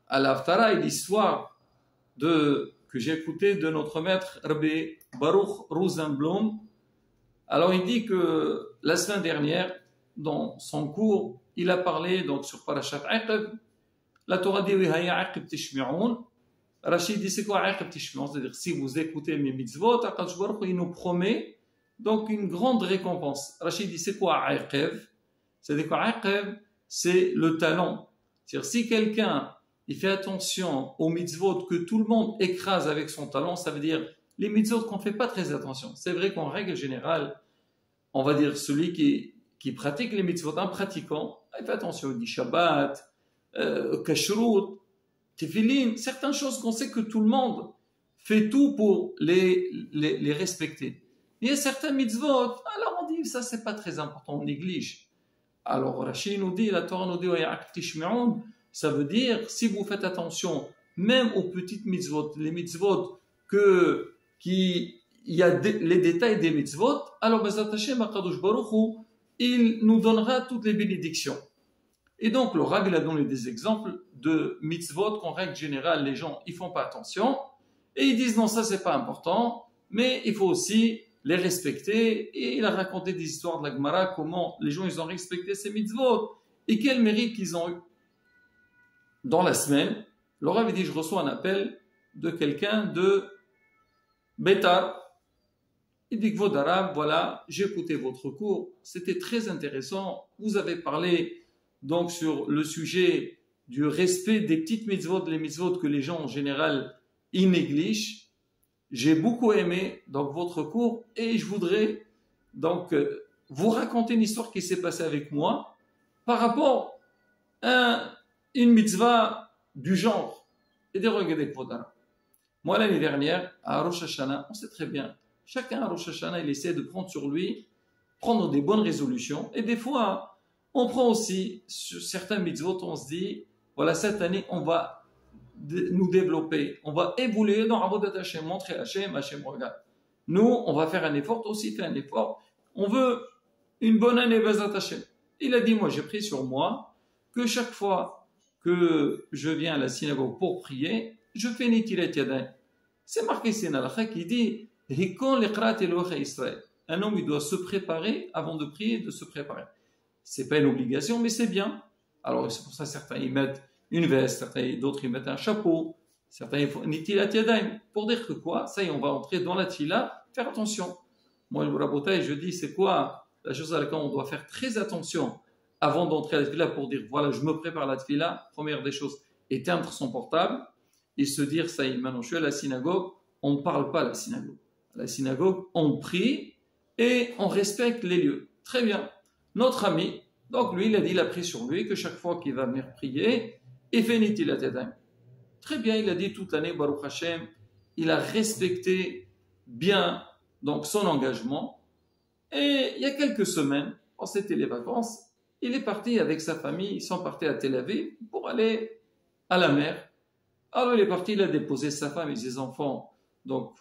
à l'Aftara et l'histoire que j'ai écoutée de notre maître Rabbi Baruch Rosenblum. Alors il dit que la semaine dernière, dans son cours, il a parlé donc sur Parashat Aqib. La Torah dit Aqib tishmi'un. Rachid dit c'est quoi Aqib tishmi'un? C'est-à-dire si vous écoutez mes mitzvot, Akadosh Baruch Hu, il nous promet donc une grande récompense. Rachid dit c'est quoi Aqib? C'est-à-dire quoi Aqib? C'est le talent. C'est-à-dire si quelqu'un il fait attention aux mitzvot que tout le monde écrase avec son talent, ça veut dire les mitzvot qu'on ne fait pas très attention. C'est vrai qu'en règle générale, on va dire celui qui pratique les mitzvot, un pratiquant, il fait attention, il dit Shabbat, Kashrut, Tefillin, certaines choses qu'on sait que tout le monde fait tout pour les respecter. Il y a certains mitzvot, alors on dit ça c'est pas très important, on néglige. Alors Rachid nous dit, la Torah nous dit ça veut dire si vous faites attention même aux petites mitzvot, les mitzvot il y a les détails des mitzvot, alors Bezat Hashem Akadosh Baruch Hu, il nous donnera toutes les bénédictions. Et donc le Rav il a donné des exemples de mitzvot qu'en règle générale les gens ils font pas attention et ils disent non ça c'est pas important, mais il faut aussi les respecter. Et il a raconté des histoires de la Gemara comment les gens ils ont respecté ces mitzvot et quel mérite qu'ils ont eu. Dans la semaine, le Rav dit je reçois un appel de quelqu'un de Bétar. Il dit que Kvod Arav, voilà, j'ai écouté votre cours, c'était très intéressant. Vous avez parlé donc sur le sujet du respect des petites mitzvot, les mitzvot que les gens en général ils négligent. J'ai beaucoup aimé donc votre cours et je voudrais donc vous raconter une histoire qui s'est passée avec moi par rapport à une mitzvah du genre. Et de regarder Kvod Arav. Moi l'année dernière à Rosh Hashanah, on sait très bien, chacun à Rosh Hashanah il essaie de prendre sur lui, prendre des bonnes résolutions et des fois on prend aussi sur certains mitzvot, on se dit voilà cette année on va nous développer, on va évoluer dans Avodat Hashem, montrer Hashem, Hashem regarde. Nous, on va faire un effort, toi aussi fais un effort. On veut une bonne année Bezat Hashem. Il a dit, moi j'ai pris sur moi que chaque fois que je viens à la synagogue pour prier, je fais Nitilat Yadayim. C'est marqué, c'est Nalakha qui dit, Hikon liqrat Elohecha Israël. Un homme, il doit se préparer avant de prier, de se préparer. C'est pas une obligation, mais c'est bien. Alors c'est pour ça certains ils mettent une veste, d'autres ils mettent un chapeau, certains ils font Nitilat Yadayim. Pour dire que quoi, ça y est, on va entrer dans la tfila, faire attention. Moi, le rabotage, je dis, c'est quoi la chose à laquelle on doit faire très attention avant d'entrer à la tfila pour dire, voilà, je me prépare à la tfila. Première des choses, éteindre son portable et se dire, ça y est, maintenant je suis à la synagogue, on ne parle pas à la synagogue. À la synagogue, on prie et on respecte les lieux. Très bien. Notre ami, donc lui, il a dit, il a pris sur lui que chaque fois qu'il va venir prier, il fait Nitilat Yadayim. Très bien, il a dit toute l'année, Baruch Hashem, il a respecté bien donc son engagement. Et il y a quelques semaines, quand c'était les vacances, il est parti avec sa famille, ils sont partis à Tel Aviv pour aller à la mer. Alors il est parti, il a déposé sa femme et ses enfants donc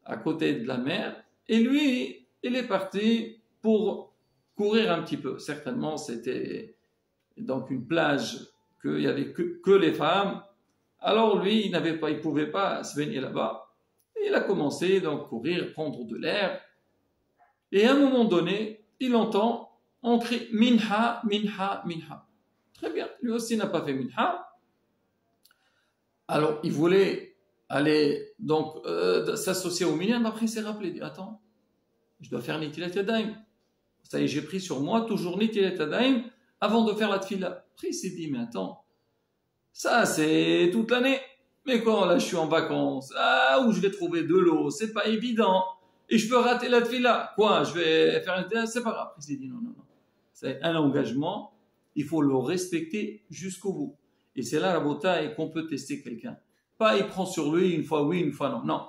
à côté de la mer. Et lui, il est parti pour courir un petit peu. Certainement, c'était donc une plage qu'il n'y avait que les femmes. Alors lui, il pouvait pas se baigner là-bas. Et il a commencé donc courir, prendre de l'air. Et à un moment donné, il entend, on crie Minha, Minha, Minha. Très bien, lui aussi n'a pas fait Minha. Alors il voulait aller donc s'associer au Minyan. Après il s'est rappelé, il dit attends, je dois faire Nitilat Yadayim. Ça y est, j'ai pris sur moi toujours Nitilat Yadayim avant de faire la tfila. Après il s'est dit mais attends, ça c'est toute l'année. Mais quand là je suis en vacances, où je vais trouver de l'eau, c'est pas évident. Et je peux rater la tfila. Quoi, je vais faire une tfila, c'est pas grave. Après il s'est dit non. C'est un engagement, il faut le respecter jusqu'au bout. Et c'est là la beauté qu'on peut tester quelqu'un. Pas il prend sur lui une fois oui, une fois non. Non.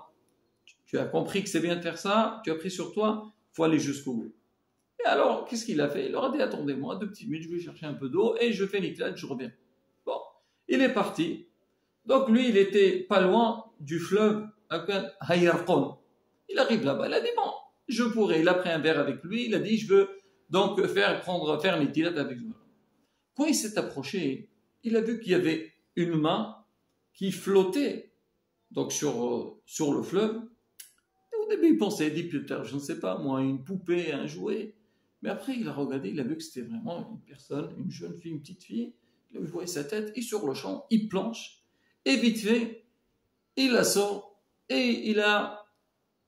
Tu as compris que c'est bien de faire ça, tu as pris sur toi, il faut aller jusqu'au bout. Et alors, qu'est-ce qu'il a fait? Il leur a dit, attendez-moi 2 petites minutes, je vais chercher un peu d'eau et je fais l'éclat, je reviens. Bon, il est parti. Donc lui, il était pas loin du fleuve Hayarqon. Il arrive là-bas, il a dit, bon, je pourrais. Il a pris un verre avec lui, il a dit, je veux donc faire l'étilat avec lui. Quand il s'est approché, il a vu qu'il y avait une main qui flottait donc sur le fleuve. Et au début, il pensait, il dit peut-être, je ne sais pas moi, une poupée, un jouet. Mais après, il a regardé, il a vu que c'était vraiment une personne, une jeune fille, une petite fille. Il a vu sa tête, et sur le champ, il planche. Et vite fait, il la sort, et il a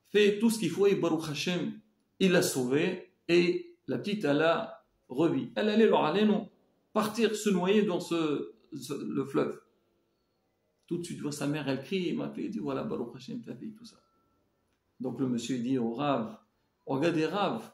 fait tout ce qu'il faut, et Baruch Hashem, il l'a sauvée, et la petite, elle a revu. Elle allait leur aller, non, partir se noyer dans le fleuve. Tout de suite, voit sa mère, elle crie, il m'a fait, il dit, voilà, Baruch Hashem, ta fille, tout ça. Donc le monsieur dit au Rav, regardez Rav,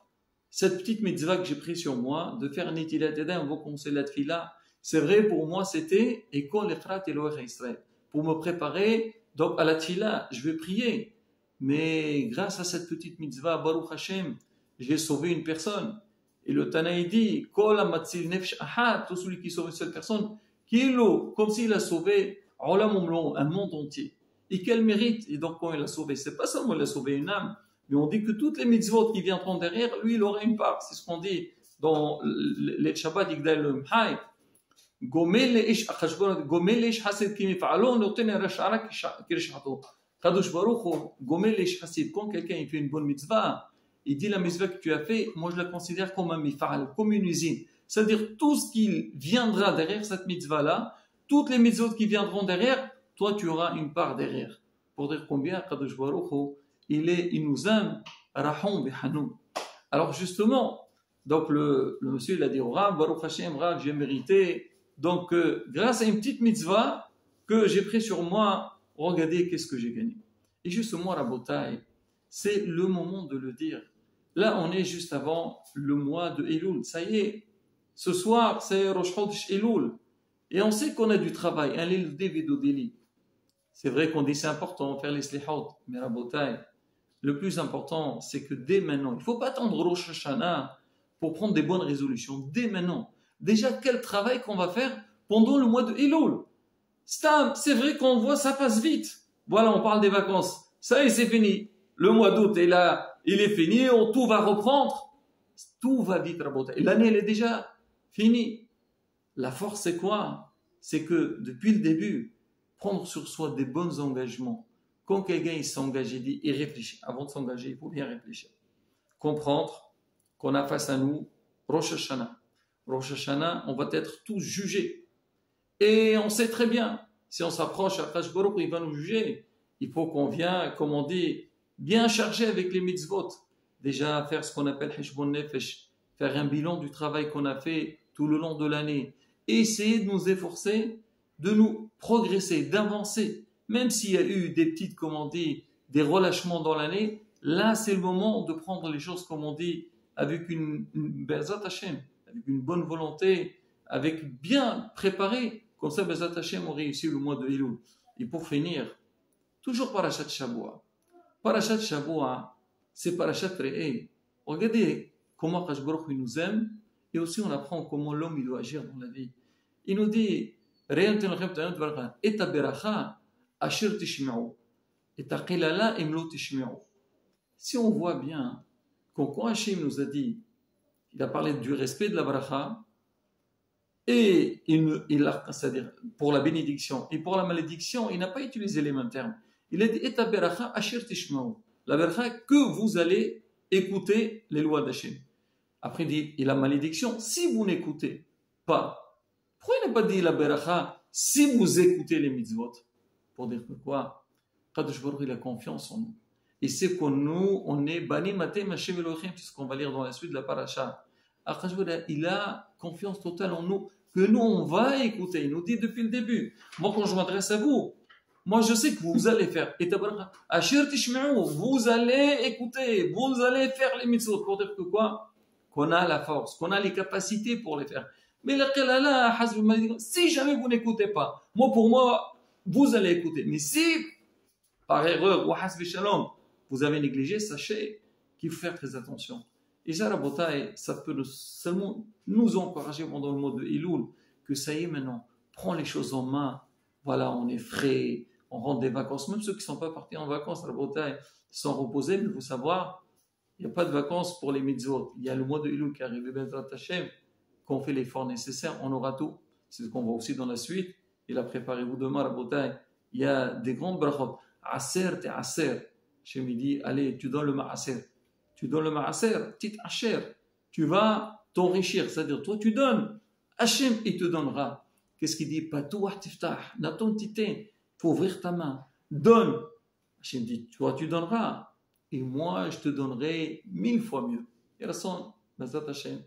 cette petite mitzvah que j'ai prise sur moi, de faire Netilat Yadayim, invoquons la tefila, c'est vrai pour moi c'était Ekol Echrat Elohei Israël. Pour me préparer donc à la tefila, je vais prier. Mais grâce à cette petite mitzvah, Baruch Hashem, j'ai sauvé une personne. Et le Tanaï dit, Kol Amatzil Nefesh Ahad, tout celui qui sauve une seule personne, comme s'il a sauvé Olam Umlo, un monde entier. Et quel mérite? Et donc quand il a sauvé, c'est pas seulement il a sauvé une âme, mais on dit que toutes les mitzvot qui viendront derrière, lui il aura une part. C'est ce qu'on dit dans les Shabbat Yigdal le Mhaï. Gomel ish hasid ki mif'alo noten rash'ara kirish'ato. Kadosh Baruch Hu, Gomel ish hasid, quand quelqu'un il fait une bonne mitzvah, il dit la mitzvah que tu as fait, moi je la considère comme un mif'al, comme une usine. C'est-à-dire tout ce qui viendra derrière cette mitzvah-là, toutes les mitzvot qui viendront derrière, toi tu auras une part derrière. Pour dire combien Kadosh Baruch Hu, il nous aime, Rahon Bihanoun. Alors justement, donc le monsieur il a dit au Rav, Baruch Hashem, Rav, j'ai mérité. Donc grâce à une petite mitzvah que j'ai pris sur moi, regardez qu'est-ce que j'ai gagné. Et justement, Rabotai, c'est le moment de le dire. Là, on est juste avant le mois de Elul. Ça y est, ce soir, c'est Rosh Chodesh Elul. Et on sait qu'on a du travail, un Lil David Odeli. C'est vrai qu'on dit c'est important de faire les slihot, mais Rabotai, le plus important, c'est que dès maintenant, il ne faut pas attendre Rosh Hashanah pour prendre des bonnes résolutions. Dès maintenant. Déjà, quel travail qu'on va faire pendant le mois de Elul. C'est vrai qu'on voit, ça passe vite. Voilà, on parle des vacances. Ça y est, c'est fini. Le mois d'août est là, il est fini, tout va reprendre. Tout va vite, Rabotai. L'année, elle est déjà finie. La force, c'est quoi? C'est que depuis le début, prendre sur soi des bons engagements. Quand quelqu'un s'engage, il réfléchit. Avant de s'engager, il faut bien réfléchir. Comprendre qu'on a face à nous Rosh Hashanah. Rosh Hashanah, on va être tous jugés. Et on sait très bien, si on s'approche à Kadosh Baruch Hu, il va nous juger. Il faut qu'on vienne, comme on dit, bien chargé avec les mitzvot. Déjà, faire ce qu'on appelle Hishbon Nefesh, faire un bilan du travail qu'on a fait tout le long de l'année. Et essayer de nous efforcer, de nous progresser, d'avancer. Même s'il y a eu des petites, comme on dit, des relâchements dans l'année, là, c'est le moment de prendre les choses, comme on dit, avec une Be'ezat Hashem, avec une bonne volonté, avec bien préparé. Comme ça, Be'ezat Hashem, on réussit le mois de Elul. Et pour finir, toujours Parashat Shavua. Parashat Shavua, c'est Parashat Re'eh. Regardez comment Kadosh Baruch Hu nous aime, et aussi on apprend comment l'homme il doit agir dans la vie. Il nous dit, et ta beracha, Ashir tishme'u, et ta qilala imlo tishme'u. Si on voit bien, quand Hachem nous a dit, il a parlé du respect de la bracha, et c'est-à-dire pour la bénédiction, et pour la malédiction, il n'a pas utilisé les mêmes termes. Il a dit, et ta beracha, Ashir tishme'u. La beracha, que vous allez écouter les lois d'Hachem. Après, il dit, et la malédiction, si vous n'écoutez pas. Pourquoi il n'a pas dit la beracha, si vous écoutez les mitzvot? Pour dire que quoi? Kadosh Baruch Hu, il a confiance en nous. Et c'est que nous, on est Bani Matem Hashem Elohim, c'est ce qu'on va lire dans la suite de la paracha. Kadosh Baruch Hu, il a confiance totale en nous, que nous, on va écouter. Il nous dit depuis le début. Moi, quand je m'adresse à vous, moi, je sais que vous allez faire. Et Ashir Tishme'u, vous allez écouter, vous allez faire les mitzvot. Pour dire que quoi? Qu'on a la force, qu'on a les capacités pour les faire. Mais si jamais vous n'écoutez pas, pour moi, vous allez écouter. Mais si, par erreur, vous avez négligé, sachez qu'il faut faire très attention. Et ça, Rabotai, ça peut seulement nous encourager pendant le mois de Elul, que ça y est maintenant, prends les choses en main. Voilà, on est frais, on rentre des vacances. Même ceux qui ne sont pas partis en vacances, Rabotai, sont reposés, mais il faut savoir, il n'y a pas de vacances pour les mitzvot. Il y a le mois de Elul qui arrive, Bezrat Hashem, qu'on fait l'effort nécessaire, on aura tout. C'est ce qu'on voit aussi dans la suite. il a préparé. Vous demain, Rabotai, il y a des grandes brachot. Aser, t'es aser. Hachem me dit, allez, tu donnes le ma'aser. Tu donnes le ma'aser, petit asher. Tu vas t'enrichir. C'est-à-dire, toi, tu donnes. Hachem, il te donnera. Qu'est-ce qu'il dit? Patouah tiftah. Naton tité. Il faut ouvrir ta main. Donne. Hachem dit, toi, tu donneras. Et moi, je te donnerai 1000 fois mieux. Et la son, Bezat Hachem.